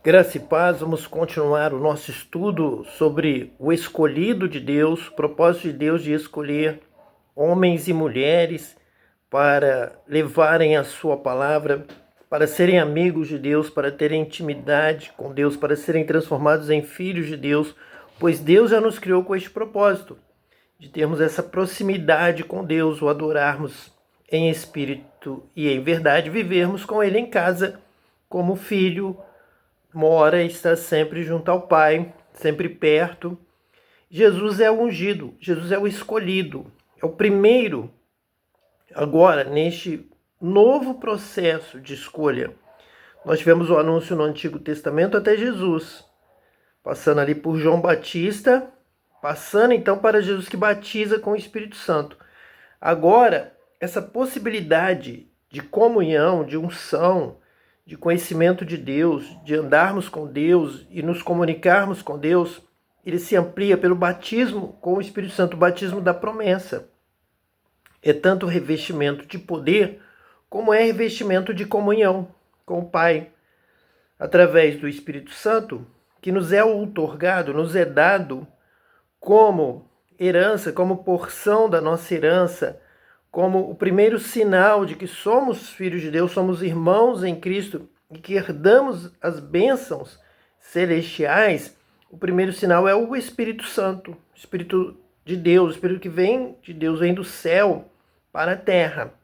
Graça e paz, vamos continuar o nosso estudo sobre o escolhido de Deus, o propósito de Deus de escolher homens e mulheres para levarem a sua palavra, para serem amigos de Deus, para terem intimidade com Deus, para serem transformados em filhos de Deus, pois Deus já nos criou com este propósito, de termos essa proximidade com Deus, o adorarmos em espírito e em verdade, vivermos com Ele em casa como filho, mora e está sempre junto ao Pai, sempre perto. Jesus é o ungido, Jesus é o escolhido, é o primeiro agora neste novo processo de escolha. Nós tivemos o anúncio no Antigo Testamento até Jesus, passando ali por João Batista, passando então para Jesus que batiza com o Espírito Santo. Agora, essa possibilidade de comunhão, de unção, de conhecimento de Deus, de andarmos com Deus e nos comunicarmos com Deus, ele se amplia pelo batismo com o Espírito Santo, o batismo da promessa. É tanto revestimento de poder, como é revestimento de comunhão com o Pai, através do Espírito Santo, que nos é outorgado, nos é dado como herança, como porção da nossa herança, como o primeiro sinal de que somos filhos de Deus, somos irmãos em Cristo e que herdamos as bênçãos celestiais. O primeiro sinal é o Espírito Santo, o Espírito de Deus, o Espírito que vem de Deus, vem do céu para a terra.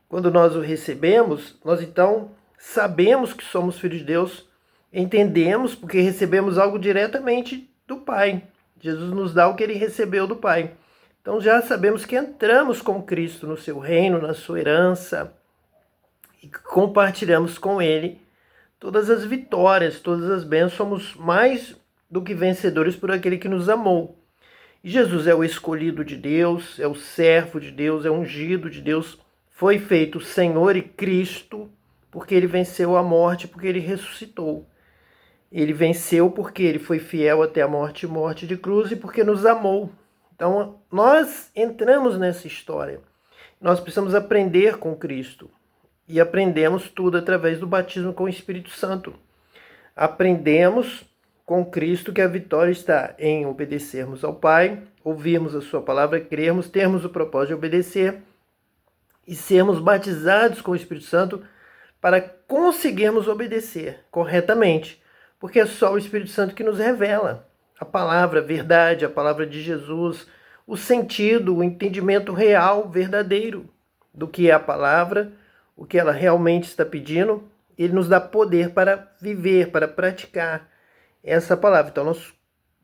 Quando nós o recebemos, nós então sabemos que somos filhos de Deus, entendemos porque recebemos algo diretamente do Pai. Jesus nos dá o que ele recebeu do Pai. Então já sabemos que entramos com Cristo no seu reino, na sua herança, e compartilhamos com ele todas as vitórias, todas as bênçãos. Somos mais do que vencedores por aquele que nos amou. E Jesus é o escolhido de Deus, é o servo de Deus, é o ungido de Deus, foi feito Senhor e Cristo, porque ele venceu a morte, porque ele ressuscitou. Ele venceu porque ele foi fiel até a morte e morte de cruz e porque nos amou. Então, nós entramos nessa história. Nós precisamos aprender com Cristo. E aprendemos tudo através do batismo com o Espírito Santo. Aprendemos com Cristo que a vitória está em obedecermos ao Pai, ouvirmos a sua palavra, crermos, termos o propósito de obedecer e sermos batizados com o Espírito Santo para conseguirmos obedecer corretamente. Porque é só o Espírito Santo que nos revela a palavra, a verdade, a palavra de Jesus, o sentido, o entendimento real, verdadeiro do que é a palavra, o que ela realmente está pedindo. Ele nos dá poder para viver, para praticar essa palavra. Então nós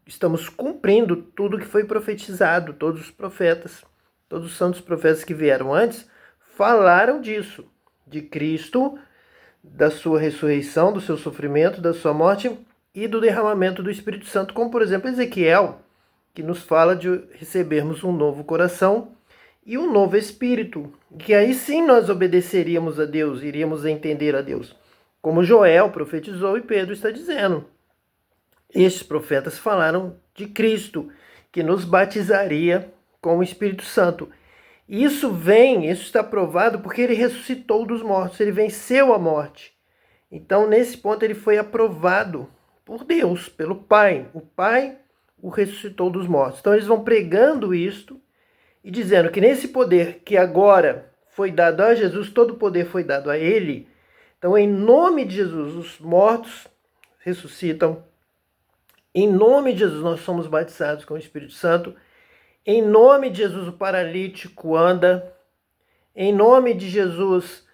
estamos cumprindo tudo que foi profetizado. Todos os profetas, todos os santos profetas que vieram antes falaram disso, de Cristo, da sua ressurreição, do seu sofrimento, da sua morte e do derramamento do Espírito Santo, como por exemplo Ezequiel, que nos fala de recebermos um novo coração e um novo espírito, que aí sim nós obedeceríamos a Deus, iríamos entender a Deus, como Joel profetizou e Pedro está dizendo. Estes profetas falaram de Cristo, que nos batizaria com o Espírito Santo. Isso está provado porque ele ressuscitou dos mortos, ele venceu a morte. Então, nesse ponto, ele foi aprovado por Deus, pelo Pai. O Pai o ressuscitou dos mortos. Então, eles vão pregando isto e dizendo que nesse poder que agora foi dado a Jesus, todo o poder foi dado a ele. Então, em nome de Jesus, os mortos ressuscitam. Em nome de Jesus, nós somos batizados com o Espírito Santo. Em nome de Jesus, o paralítico anda. Em nome de Jesus,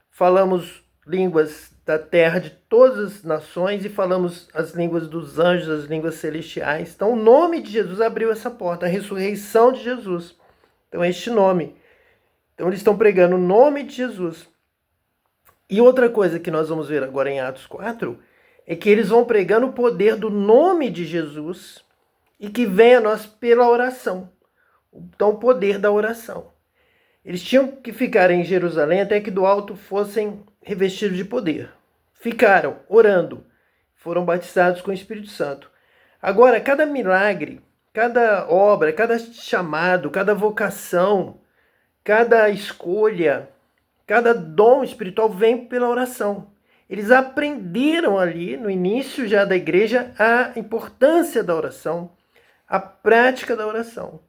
falamos línguas da terra de todas as nações e falamos as línguas dos anjos, as línguas celestiais. Então, o nome de Jesus abriu essa porta, a ressurreição de Jesus. Então, este nome. Então, eles estão pregando o nome de Jesus. E outra coisa que nós vamos ver agora em Atos 4 é que eles vão pregando o poder do nome de Jesus e que vem a nós pela oração. Então, o poder da oração. Eles tinham que ficar em Jerusalém até que do alto fossem revestidos de poder. Ficaram orando, foram batizados com o Espírito Santo. Agora, cada milagre, cada obra, cada chamado, cada vocação, cada escolha, cada dom espiritual vem pela oração. Eles aprenderam ali, no início já da igreja, a importância da oração, a prática da oração.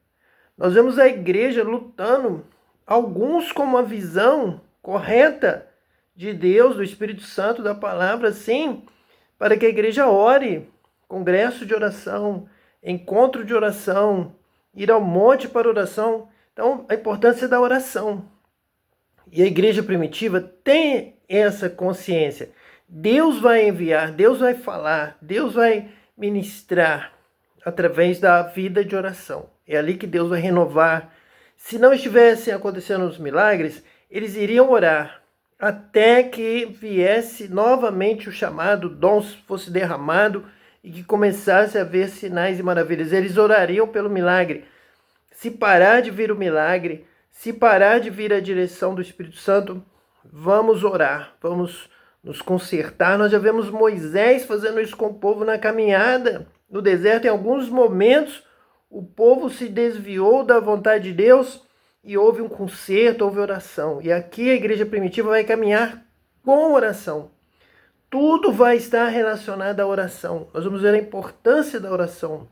Nós vemos a igreja lutando, alguns com uma visão correta de Deus, do Espírito Santo, da palavra, sim, para que a igreja ore, congresso de oração, encontro de oração, ir ao monte para oração. Então, a importância da oração. E a igreja primitiva tem essa consciência. Deus vai enviar, Deus vai falar, Deus vai ministrar através da vida de oração. É ali que Deus vai renovar. Se não estivessem acontecendo os milagres, eles iriam orar até que viesse novamente o chamado, o dom fosse derramado e que começasse a haver sinais e maravilhas. Eles orariam pelo milagre. Se parar de vir o milagre, se parar de vir a direção do Espírito Santo, vamos orar, vamos nos consertar. Nós já vemos Moisés fazendo isso com o povo na caminhada no deserto. Em alguns momentos, o povo se desviou da vontade de Deus e houve um conserto, houve oração. E aqui a igreja primitiva vai caminhar com oração. Tudo vai estar relacionado à oração. Nós vamos ver a importância da oração.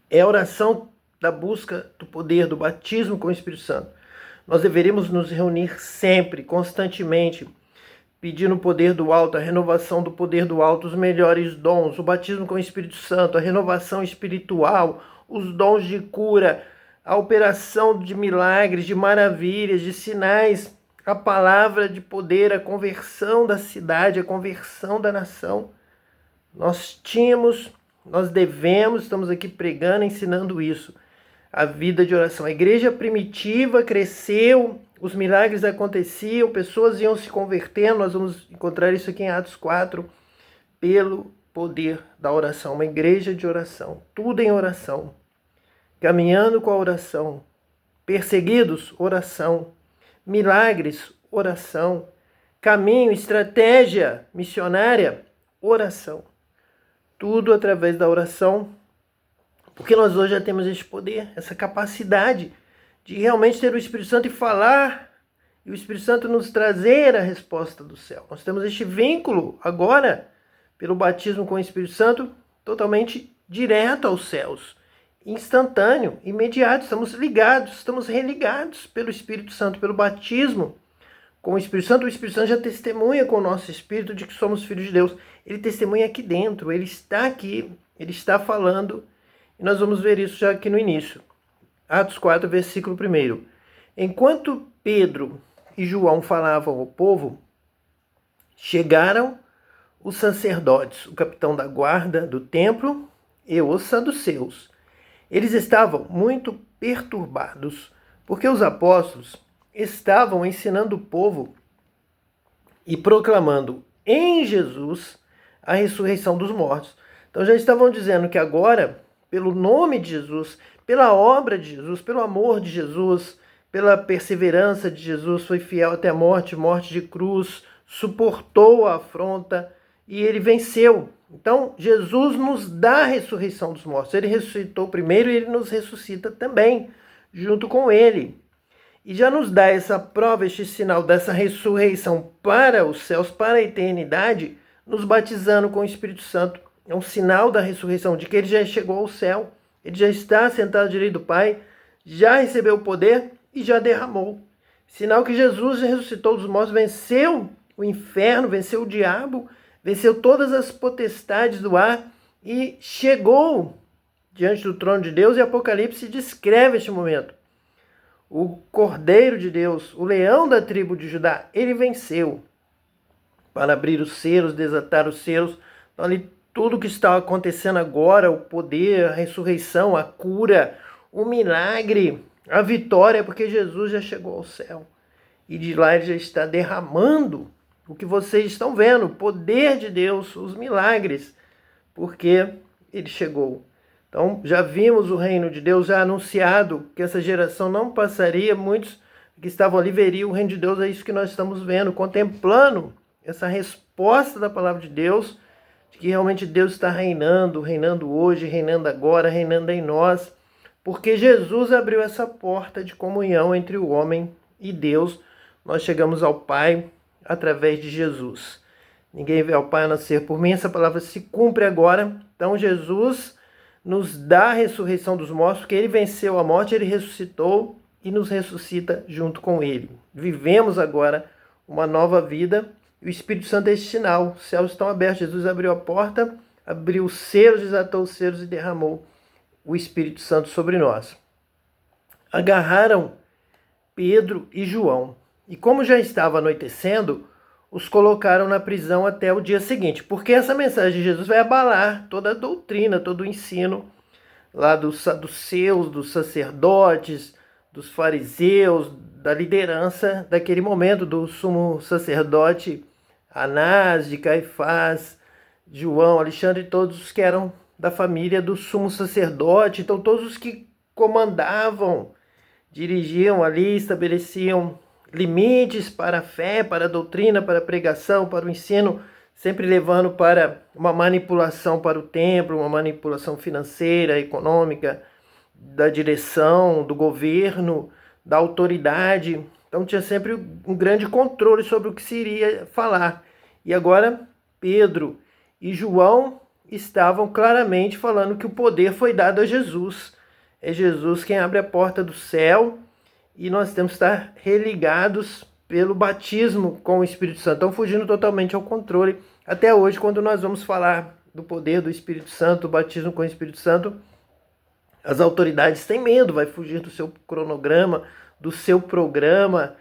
É a oração da busca do poder, do batismo com o Espírito Santo. Nós deveríamos nos reunir sempre, constantemente, pedindo o poder do alto, a renovação do poder do alto, os melhores dons, o batismo com o Espírito Santo, a renovação espiritual, os dons de cura, a operação de milagres, de maravilhas, de sinais, a palavra de poder, a conversão da cidade, a conversão da nação. Nós devemos, estamos aqui pregando, ensinando isso. A vida de oração. A igreja primitiva cresceu, os milagres aconteciam, pessoas iam se convertendo. Nós vamos encontrar isso aqui em Atos 4, pelo poder da oração. Uma igreja de oração, tudo em oração. Caminhando com a oração. Perseguidos, oração. Milagres, oração. Caminho, estratégia missionária, oração. Tudo através da oração. Porque nós hoje já temos esse poder, essa capacidade de realmente ter o Espírito Santo e falar, e o Espírito Santo nos trazer a resposta do céu. Nós temos este vínculo agora, pelo batismo com o Espírito Santo, totalmente direto aos céus, instantâneo, imediato. Estamos ligados, estamos religados pelo Espírito Santo, pelo batismo com o Espírito Santo. O Espírito Santo já testemunha com o nosso espírito de que somos filhos de Deus. Ele testemunha aqui dentro, ele está aqui, ele está falando. E nós vamos ver isso já aqui no início. Atos 4, versículo 1. Enquanto Pedro e João falavam ao povo, chegaram os sacerdotes, o capitão da guarda do templo e os saduceus. Eles estavam muito perturbados, porque os apóstolos estavam ensinando o povo e proclamando em Jesus a ressurreição dos mortos. Então já estavam dizendo que agora, pelo nome de Jesus, pela obra de Jesus, pelo amor de Jesus, pela perseverança de Jesus, foi fiel até a morte, morte de cruz, suportou a afronta e ele venceu. Então, Jesus nos dá a ressurreição dos mortos. Ele ressuscitou primeiro e ele nos ressuscita também, junto com ele. E já nos dá essa prova, este sinal dessa ressurreição para os céus, para a eternidade, nos batizando com o Espírito Santo. É um sinal da ressurreição, de que ele já chegou ao céu, ele já está sentado à direita do Pai, já recebeu o poder e já derramou. Sinal que Jesus ressuscitou dos mortos, venceu o inferno, venceu o diabo, venceu todas as potestades do ar e chegou diante do trono de Deus. E Apocalipse descreve este momento. O Cordeiro de Deus, o leão da tribo de Judá, ele venceu para abrir os selos, desatar os selos. Então, ali, tudo que está acontecendo agora, o poder, a ressurreição, a cura, o milagre, a vitória, porque Jesus já chegou ao céu. E de lá ele já está derramando o que vocês estão vendo, o poder de Deus, os milagres, porque ele chegou. Então, já vimos o reino de Deus, já anunciado que essa geração não passaria, muitos que estavam ali veriam o reino de Deus. É isso que nós estamos vendo, contemplando essa resposta da palavra de Deus, de que realmente Deus está reinando, reinando hoje, reinando agora, reinando em nós, porque Jesus abriu essa porta de comunhão entre o homem e Deus. Nós chegamos ao Pai através de Jesus. ninguém vê ao Pai a não ser por mim. Essa palavra se cumpre agora. Então Jesus nos dá a ressurreição dos mortos, porque ele venceu a morte, ele ressuscitou e nos ressuscita junto com ele. Vivemos agora uma nova vida e o Espírito Santo é esse sinal. Os céus estão abertos, Jesus abriu a porta, abriu os selos, desatou os selos e derramou o Espírito Santo sobre nós. Agarraram Pedro e João e, como já estava anoitecendo, os colocaram na prisão até o dia seguinte, porque essa mensagem de Jesus vai abalar toda a doutrina, todo o ensino lá dos saduceus, dos sacerdotes, dos fariseus, da liderança daquele momento, do sumo sacerdote Anás, de Caifás, João, Alexandre, todos os que eram da família do sumo sacerdote. Então todos os que comandavam, dirigiam ali, estabeleciam limites para a fé, para a doutrina, para a pregação, para o ensino, sempre levando para uma manipulação para o templo, uma manipulação financeira, econômica, da direção, do governo, da autoridade. Então tinha sempre um grande controle sobre o que se iria falar. E agora Pedro e João estavam claramente falando que o poder foi dado a Jesus. É Jesus quem abre a porta do céu e nós temos que estar religados pelo batismo com o Espírito Santo. Estão fugindo totalmente ao controle. Até hoje, quando nós vamos falar do poder do Espírito Santo, o batismo com o Espírito Santo, as autoridades têm medo, vai fugir do seu cronograma, do seu programa,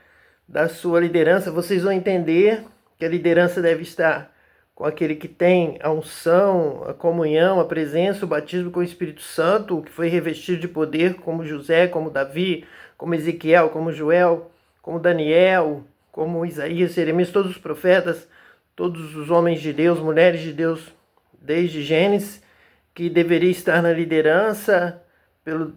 da sua liderança. Vocês vão entender que a liderança deve estar com aquele que tem a unção, a comunhão, a presença, o batismo com o Espírito Santo, que foi revestido de poder, como José, como Davi, como Ezequiel, como Joel, como Daniel, como Isaías, Jeremias, todos os profetas, todos os homens de Deus, mulheres de Deus, desde Gênesis, que deveria estar na liderança,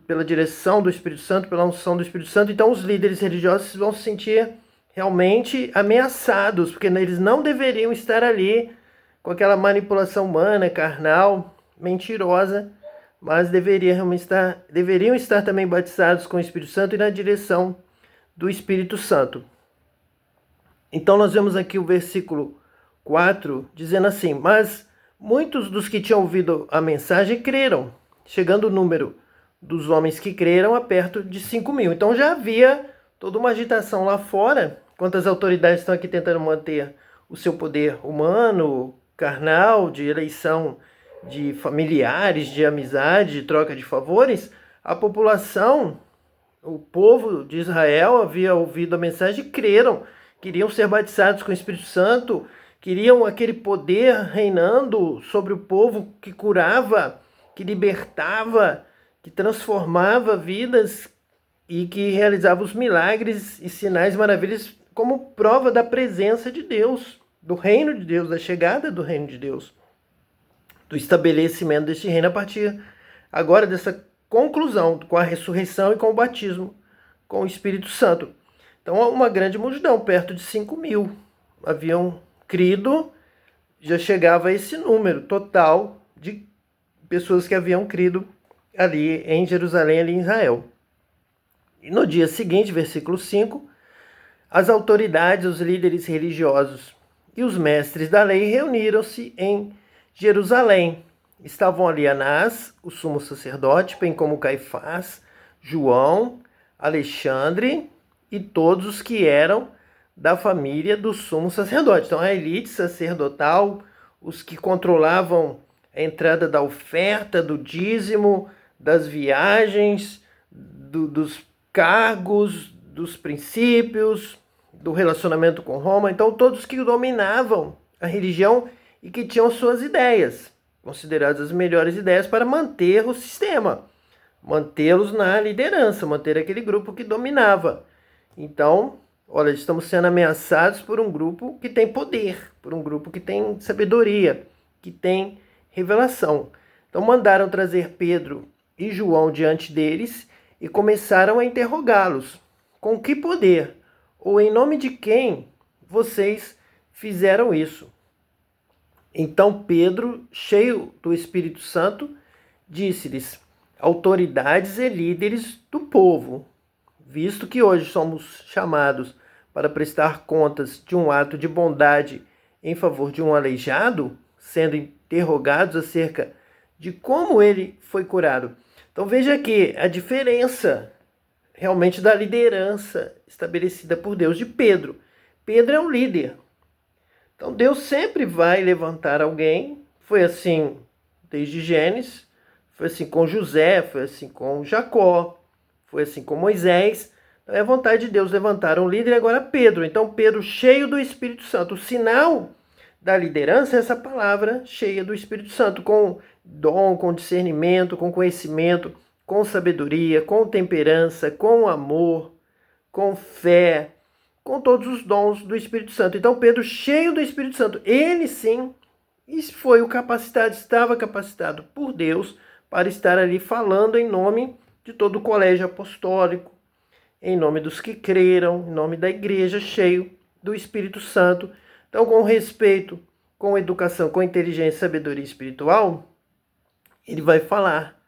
pela direção do Espírito Santo, pela unção do Espírito Santo. Então os líderes religiosos vão se sentir realmente ameaçados, porque eles não deveriam estar ali com aquela manipulação humana, carnal, mentirosa, mas deveriam estar também batizados com o Espírito Santo e na direção do Espírito Santo. Então nós vemos aqui o versículo 4 dizendo assim: mas muitos dos que tinham ouvido a mensagem creram, chegando o número dos homens que creram a perto de 5.000. Então já havia toda uma agitação lá fora, enquanto as autoridades estão aqui tentando manter o seu poder humano, carnal, de eleição de familiares, de amizade, de troca de favores. A população, o povo de Israel havia ouvido a mensagem e creram, queriam ser batizados com o Espírito Santo, queriam aquele poder reinando sobre o povo que curava, que libertava, que transformava vidas e que realizava os milagres e sinais, maravilhas como prova da presença de Deus, do reino de Deus, da chegada do reino de Deus, do estabelecimento deste reino a partir agora dessa conclusão com a ressurreição e com o batismo com o Espírito Santo. Então uma grande multidão, perto de 5.000 haviam crido, já chegava a esse número total de pessoas que haviam crido ali em Jerusalém, ali em Israel. E no dia seguinte, versículo 5, as autoridades, os líderes religiosos e os mestres da lei reuniram-se em Jerusalém. Estavam ali Anás, o sumo sacerdote, bem como Caifás, João, Alexandre e todos os que eram da família do sumo sacerdote. Então a elite sacerdotal, os que controlavam a entrada da oferta, do dízimo, das viagens, dos cargos, dos princípios, do relacionamento com Roma. Então todos que dominavam a religião e que tinham suas ideias, consideradas as melhores ideias para manter o sistema, mantê-los na liderança, manter aquele grupo que dominava. Então, olha, estamos sendo ameaçados por um grupo que tem poder, por um grupo que tem sabedoria, que tem revelação. Então mandaram trazer Pedro e João diante deles e começaram a interrogá-los. Com que poder ou em nome de quem vocês fizeram isso? Então Pedro, cheio do Espírito Santo, disse-lhes: autoridades e líderes do povo, visto que hoje somos chamados para prestar contas de um ato de bondade em favor de um aleijado, sendo interrogados acerca de como ele foi curado. Então veja aqui a diferença realmente da liderança estabelecida por Deus de Pedro. Pedro é um líder. Então Deus sempre vai levantar alguém. Foi assim desde Gênesis, foi assim com José, foi assim com Jacó, foi assim com Moisés. Então é a vontade de Deus levantar um líder, e agora Pedro. Então Pedro cheio do Espírito Santo. O sinal da liderança é essa palavra cheia do Espírito Santo, com dom, com discernimento, com conhecimento, com sabedoria, com temperança, com amor, com fé, com todos os dons do Espírito Santo. Então Pedro cheio do Espírito Santo, ele sim foi o capacitado, estava capacitado por Deus para estar ali falando em nome de todo o colégio apostólico, em nome dos que creram, em nome da igreja, cheio do Espírito Santo. Então, com respeito, com educação, com inteligência e sabedoria espiritual, ele vai falar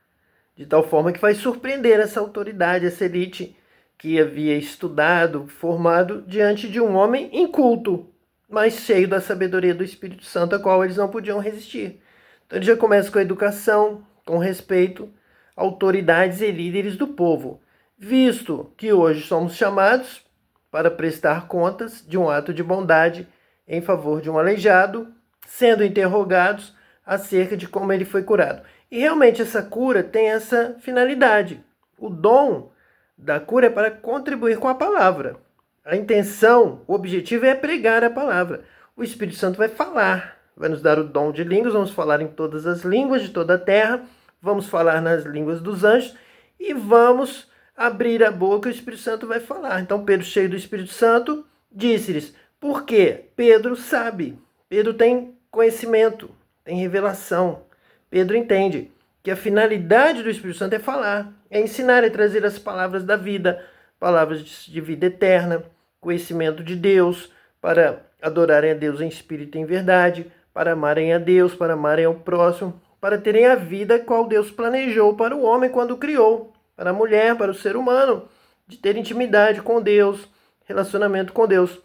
de tal forma que vai surpreender essa autoridade, essa elite que havia estudado, formado diante de um homem inculto, mas cheio da sabedoria do Espírito Santo, a qual eles não podiam resistir. Então ele já começa com a educação, com respeito, autoridades e líderes do povo, visto que hoje somos chamados para prestar contas de um ato de bondade em favor de um aleijado, sendo interrogados acerca de como ele foi curado. E realmente essa cura tem essa finalidade. O dom da cura é para contribuir com a palavra. A intenção, o objetivo é pregar a palavra. O Espírito Santo vai falar, vai nos dar o dom de línguas, vamos falar em todas as línguas de toda a terra, vamos falar nas línguas dos anjos e vamos abrir a boca e o Espírito Santo vai falar. Então Pedro, cheio do Espírito Santo, disse-lhes, por quê? Pedro sabe, Pedro tem conhecimento, tem revelação. Pedro entende que a finalidade do Espírito Santo é falar, é ensinar, é trazer as palavras da vida, palavras de vida eterna, conhecimento de Deus, para adorarem a Deus em espírito e em verdade, para amarem a Deus, para amarem ao próximo, para terem a vida qual Deus planejou para o homem quando o criou, para a mulher, para o ser humano, de ter intimidade com Deus, relacionamento com Deus.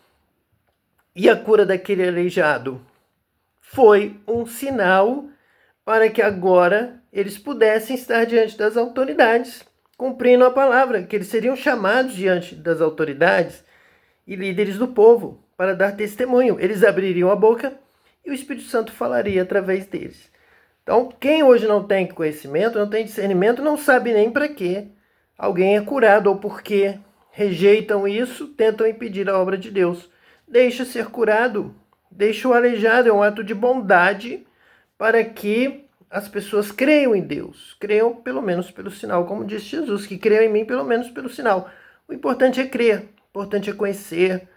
E a cura daquele aleijado foi um sinal para que agora eles pudessem estar diante das autoridades, cumprindo a palavra, que eles seriam chamados diante das autoridades e líderes do povo para dar testemunho. Eles abririam a boca e o Espírito Santo falaria através deles. Então, quem hoje não tem conhecimento, não tem discernimento, não sabe nem para que alguém é curado ou por que rejeitam isso, tentam impedir a obra de Deus. Deixa ser curado, deixa o aleijado, é um ato de bondade para que as pessoas creiam em Deus, creiam pelo menos pelo sinal, como disse Jesus, que creiam em mim pelo menos pelo sinal. O importante é crer, o importante é conhecer,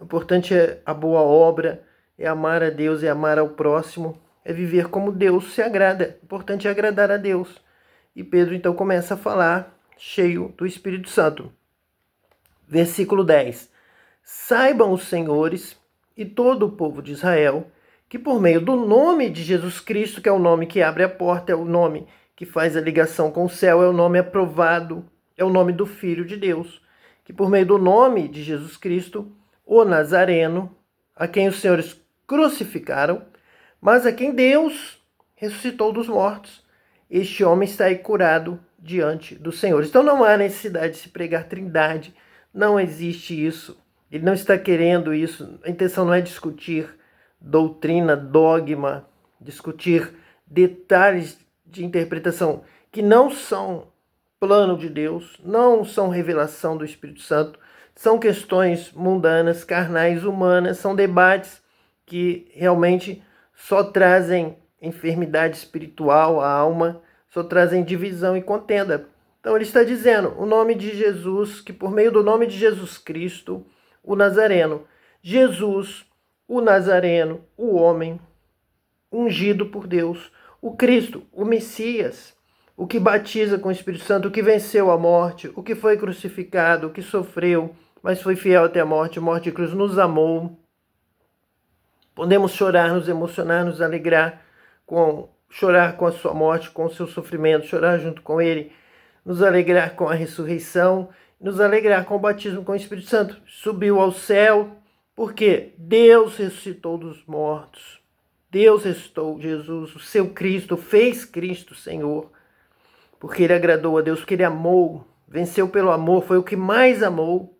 o importante é a boa obra, é amar a Deus, é amar ao próximo, é viver como Deus se agrada. O importante é agradar a Deus. E Pedro então começa a falar, cheio do Espírito Santo. Versículo 10. Saibam os senhores e todo o povo de Israel que por meio do nome de Jesus Cristo, que é o nome que abre a porta, é o nome que faz a ligação com o céu, é o nome aprovado, é o nome do Filho de Deus, que por meio do nome de Jesus Cristo, o Nazareno, a quem os senhores crucificaram, mas a quem Deus ressuscitou dos mortos, este homem está aí curado diante dos senhores. Então não há necessidade de se pregar trindade, não existe isso. Ele não está querendo isso, a intenção não é discutir doutrina, dogma, discutir detalhes de interpretação que não são plano de Deus, não são revelação do Espírito Santo, são questões mundanas, carnais, humanas, são debates que realmente só trazem enfermidade espiritual à alma, só trazem divisão e contenda. Então ele está dizendo, o nome de Jesus, que por meio do nome de Jesus Cristo, o Nazareno, Jesus, o Nazareno, o homem ungido por Deus, o Cristo, o Messias, o que batiza com o Espírito Santo, o que venceu a morte, o que foi crucificado, o que sofreu, mas foi fiel até a morte de cruz, nos amou. Podemos chorar, nos emocionar, nos alegrar, chorar com a sua morte, com o seu sofrimento, chorar junto com ele, nos alegrar com a ressurreição, nos alegrar com o batismo com o Espírito Santo. Subiu ao céu, Porque Deus ressuscitou dos mortos. Deus ressuscitou Jesus, o seu Cristo, fez Cristo Senhor. Porque ele agradou a Deus, porque ele amou, venceu pelo amor, foi o que mais amou.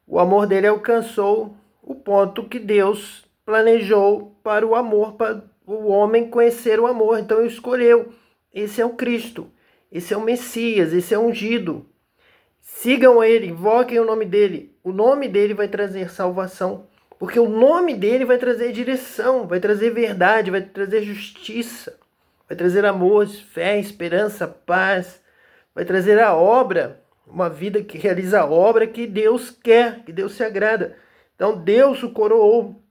O amor dele alcançou o ponto que Deus planejou para o amor, para o homem conhecer o amor. Então ele escolheu. Esse é o Cristo, esse é o Messias, esse é o ungido. Sigam ele, invoquem o nome dele. O nome dele vai trazer salvação. Porque o nome dele vai trazer direção, vai trazer verdade, vai trazer justiça, vai trazer amor, fé, esperança, paz, vai trazer a obra, uma vida que realiza a obra que Deus quer, que Deus se agrada. Então Deus o coroou,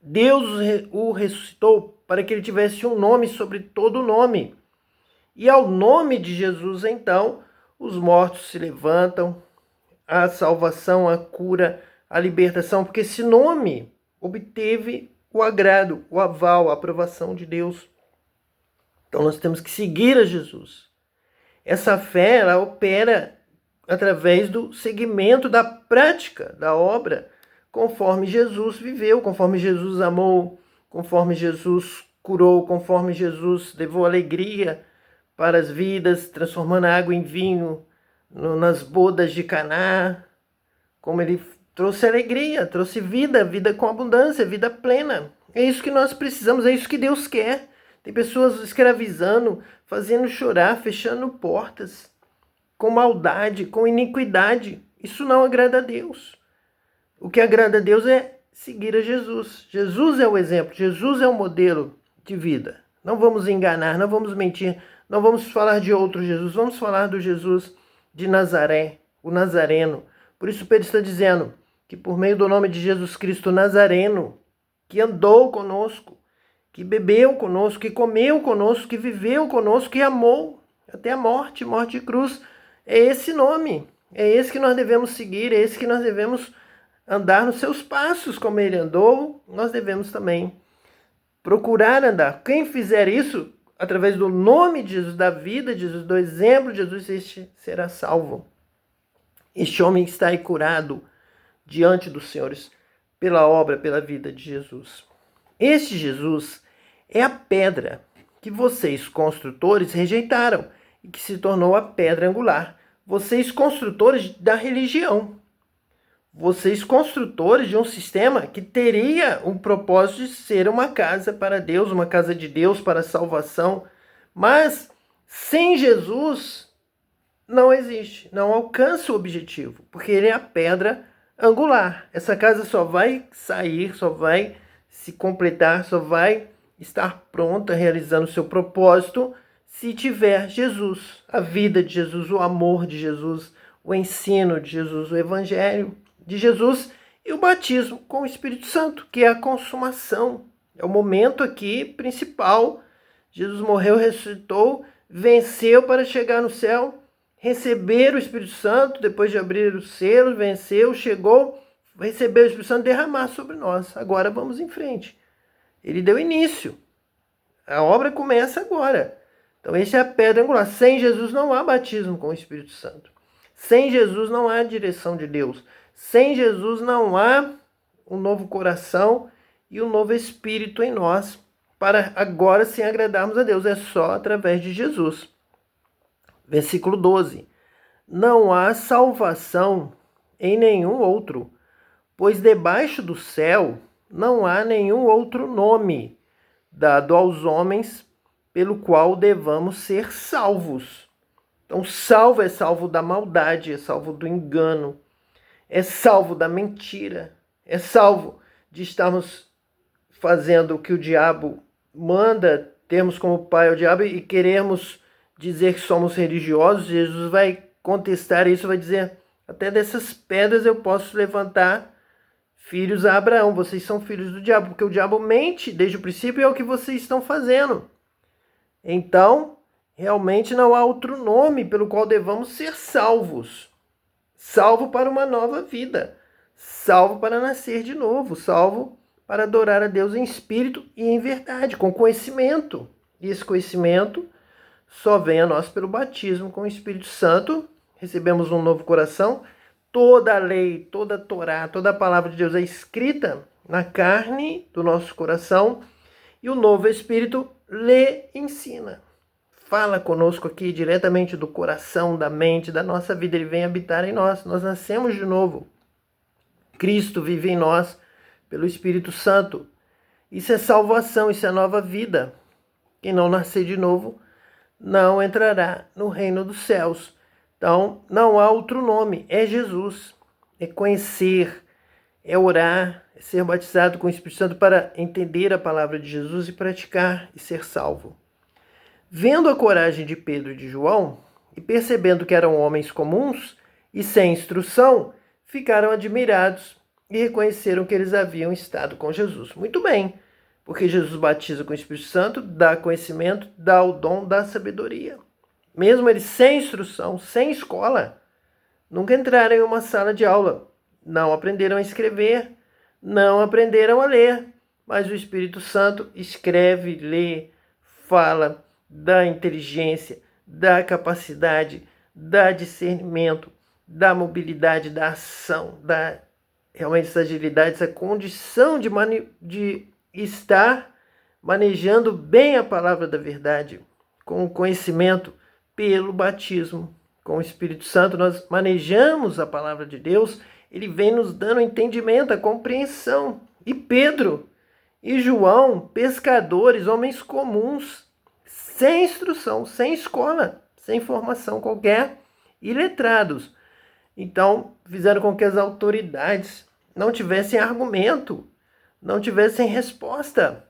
Deus o ressuscitou para que ele tivesse um nome sobre todo nome. E ao nome de Jesus, então, os mortos se levantam, a salvação, a cura, a libertação, porque esse nome obteve o agrado, o aval, a aprovação de Deus. Então nós temos que seguir a Jesus. Essa fé, ela opera através do seguimento da prática da obra, conforme Jesus viveu, conforme Jesus amou, conforme Jesus curou, conforme Jesus levou alegria para as vidas, transformando a água em vinho nas bodas de Caná, como ele trouxe alegria, trouxe vida, vida com abundância, vida plena. É isso que nós precisamos, é isso que Deus quer. Tem pessoas escravizando, fazendo chorar, fechando portas, com maldade, com iniquidade. Isso não agrada a Deus. O que agrada a Deus é seguir a Jesus. Jesus é o exemplo, Jesus é o modelo de vida. Não vamos enganar, não vamos mentir, não vamos falar de outro Jesus, vamos falar do Jesus de Nazaré, o Nazareno. Por isso Pedro está dizendo que por meio do nome de Jesus Cristo Nazareno, que andou conosco, que bebeu conosco, que comeu conosco, que viveu conosco, que amou até a morte, morte de cruz, é esse nome, é esse que nós devemos seguir, é esse que nós devemos andar nos seus passos, como ele andou, nós devemos também procurar andar. Quem fizer isso, através do nome de Jesus, da vida de Jesus, do exemplo de Jesus, este será salvo. Este homem está aí curado diante dos senhores pela obra, pela vida de Jesus. Este Jesus é a pedra que vocês, construtores, rejeitaram e que se tornou a pedra angular. Vocês, construtores da religião. Vocês, construtores de um sistema que teria um propósito de ser uma casa para Deus, uma casa de Deus para a salvação. Mas, sem Jesus, não existe, não alcança o objetivo, porque ele é a pedra angular. Essa casa só vai sair, só vai se completar, só vai estar pronta, realizando o seu propósito, se tiver Jesus, a vida de Jesus, o amor de Jesus, o ensino de Jesus, o evangelho de Jesus e o batismo com o Espírito Santo, que é a consumação. É o momento aqui principal. Jesus morreu, ressuscitou, venceu para chegar no céu, receber o Espírito Santo, depois de abrir os selos, venceu, chegou, recebeu o Espírito Santo, derramar sobre nós. Agora vamos em frente. Ele deu início. A obra começa agora. Então, essa é a pedra angular. Sem Jesus não há batismo com o Espírito Santo. Sem Jesus não há direção de Deus. Sem Jesus não há um novo coração e um novo espírito em nós para agora sim agradarmos a Deus. É só através de Jesus. Versículo 12. Não há salvação em nenhum outro, pois debaixo do céu não há nenhum outro nome dado aos homens pelo qual devamos ser salvos. Então, salvo é salvo da maldade, é salvo do engano, é salvo da mentira, é salvo de estarmos fazendo o que o diabo manda, termos como pai o diabo e queremos dizer que somos religiosos. Jesus vai contestar isso, vai dizer, até dessas pedras eu posso levantar filhos a Abraão. Vocês são filhos do diabo, porque o diabo mente desde o princípio e é o que vocês estão fazendo. Então, realmente não há outro nome pelo qual devamos ser salvos. Salvo para uma nova vida. Salvo para nascer de novo. Salvo para adorar a Deus em espírito e em verdade, com conhecimento. E esse conhecimento só vem a nós pelo batismo com o Espírito Santo. Recebemos um novo coração. toda a lei, toda a Torá, toda a palavra de Deus é escrita na carne do nosso coração e o novo Espírito lhe ensina. Fala conosco aqui diretamente do coração, da mente, da nossa vida. Ele vem habitar em nós. Nós nascemos de novo. Cristo vive em nós pelo Espírito Santo. Isso é salvação, isso é nova vida. Quem não nascer de novo não entrará no reino dos céus. Então, não há outro nome, é Jesus. É conhecer, é orar, é ser batizado com o Espírito Santo para entender a palavra de Jesus e praticar e ser salvo. Vendo a coragem de Pedro e de João, e percebendo que eram homens comuns e sem instrução, ficaram admirados e reconheceram que eles haviam estado com Jesus. Muito bem, porque Jesus batiza com o Espírito Santo, dá conhecimento, dá o dom da sabedoria. Mesmo eles sem instrução, sem escola, nunca entraram em uma sala de aula, não aprenderam a escrever, não aprenderam a ler, mas o Espírito Santo escreve, lê, fala, dá inteligência, dá capacidade, dá discernimento, dá mobilidade, dá ação, dá realmente essa agilidade, essa condição de estar manejando bem a palavra da verdade, com o conhecimento pelo batismo. Com o Espírito Santo nós manejamos a palavra de Deus, ele vem nos dando entendimento, a compreensão. E Pedro e João, pescadores, homens comuns, sem instrução, sem escola, sem formação qualquer, iletrados. Então, fizeram com que as autoridades não tivessem argumento, não tivessem resposta.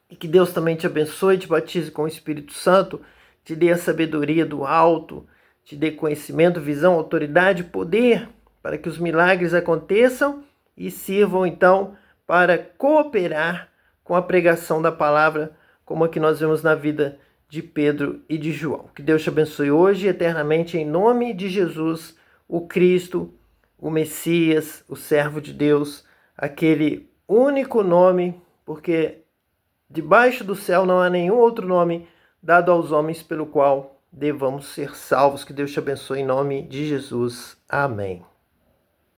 E que Deus também te abençoe, te batize com o Espírito Santo, te dê a sabedoria do alto, te dê conhecimento, visão, autoridade, poder, para que os milagres aconteçam e sirvam então para cooperar com a pregação da palavra, como a que nós vemos na vida de Pedro e de João. Que Deus te abençoe hoje e eternamente, em nome de Jesus, o Cristo, o Messias, o servo de Deus, aquele único nome, porque debaixo do céu não há nenhum outro nome dado aos homens pelo qual devamos ser salvos. Que Deus te abençoe em nome de Jesus. Amém.